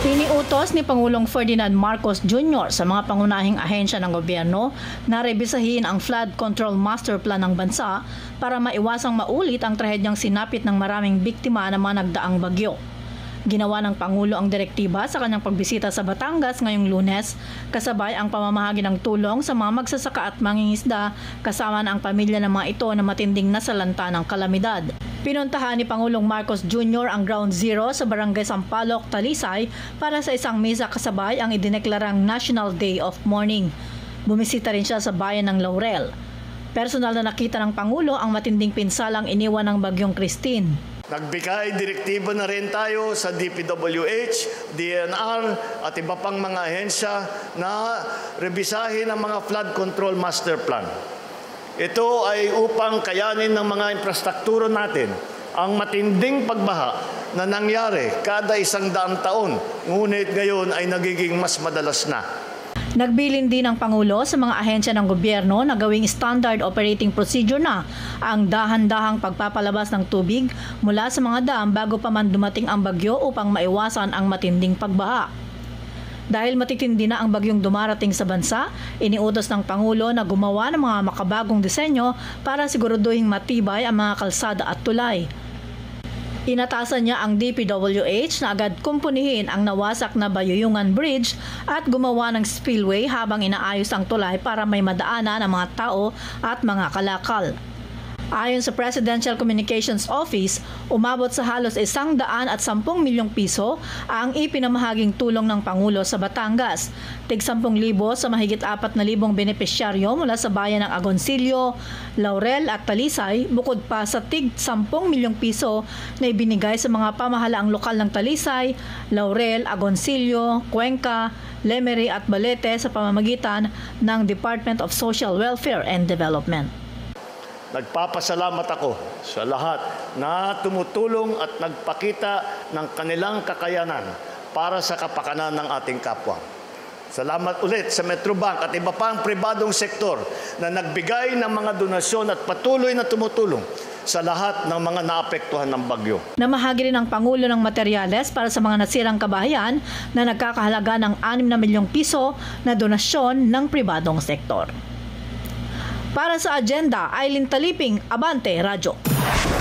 Iniutos ni Pangulong Ferdinand Marcos Jr. sa mga pangunahing ahensya ng gobyerno na rebisahin ang Flood Control Master Plan ng bansa para maiwasang maulit ang trahedyang sinapit ng maraming biktima ng mga nagdaang bagyo. Ginawa ng Pangulo ang direktiba sa kanyang pagbisita sa Batangas ngayong Lunes, kasabay ang pamamahagi ng tulong sa mga magsasaka at mangingisda kasama na ang pamilya ng mga ito na matinding nasalanta ng kalamidad. Pinuntahan ni Pangulong Marcos Jr. ang Ground Zero sa Barangay Sampaloc, Talisay para sa isang misa kasabay ang idineklarang National Day of Mourning. Bumisita rin siya sa bayan ng Laurel. Personal na nakita ng Pangulo ang matinding pinsalang iniwan ng bagyong Christine. Nagbigay direktibo na rin tayo sa DPWH, DNR at iba pang mga ahensya na rebisahin ang mga flood control master plan. Ito ay upang kayanin ng mga infrastruktura natin ang matinding pagbaha na nangyari kada 100 taon, ngunit ngayon ay nagiging mas madalas na. Nagbilin din ang Pangulo sa mga ahensya ng gobyerno na gawing standard operating procedure na ang dahan-dahang pagpapalabas ng tubig mula sa mga dam bago pa man dumating ang bagyo upang maiwasan ang matinding pagbaha. Dahil matitindi na ang bagyong dumarating sa bansa, iniutos ng Pangulo na gumawa ng mga makabagong disenyo para siguraduhing matibay ang mga kalsada at tulay. Inatasan niya ang DPWH na agad kumpunihin ang nawasak na Bayuyungan Bridge at gumawa ng spillway habang inaayos ang tulay para may madaanan ang mga tao at mga kalakal. Ayon sa Presidential Communications Office, umabot sa halos 110 milyong piso ang ipinamahaging tulong ng Pangulo sa Batangas. Tig 10,000 sa mahigit 4,000 benepisyaryo mula sa bayan ng Agoncillo, Laurel at Talisay, bukod pa sa tig 10 milyong piso na ibinigay sa mga pamahalaang lokal ng Talisay, Laurel, Agoncillo, Cuenca, Lemery at Balete sa pamamagitan ng Department of Social Welfare and Development. Nagpapasalamat ako sa lahat na tumutulong at nagpakita ng kanilang kakayanan para sa kapakanan ng ating kapwa. Salamat ulit sa Metrobank at iba pang pribadong sektor na nagbigay ng mga donasyon at patuloy na tumutulong sa lahat ng mga naapektuhan ng bagyo. Namahagi rin ang Pangulo ng materyales para sa mga nasirang kabahayan na nagkakahalaga ng 6 na milyong piso na donasyon ng pribadong sektor. Para sa agenda, Aileen Taliping, Abante Radyo.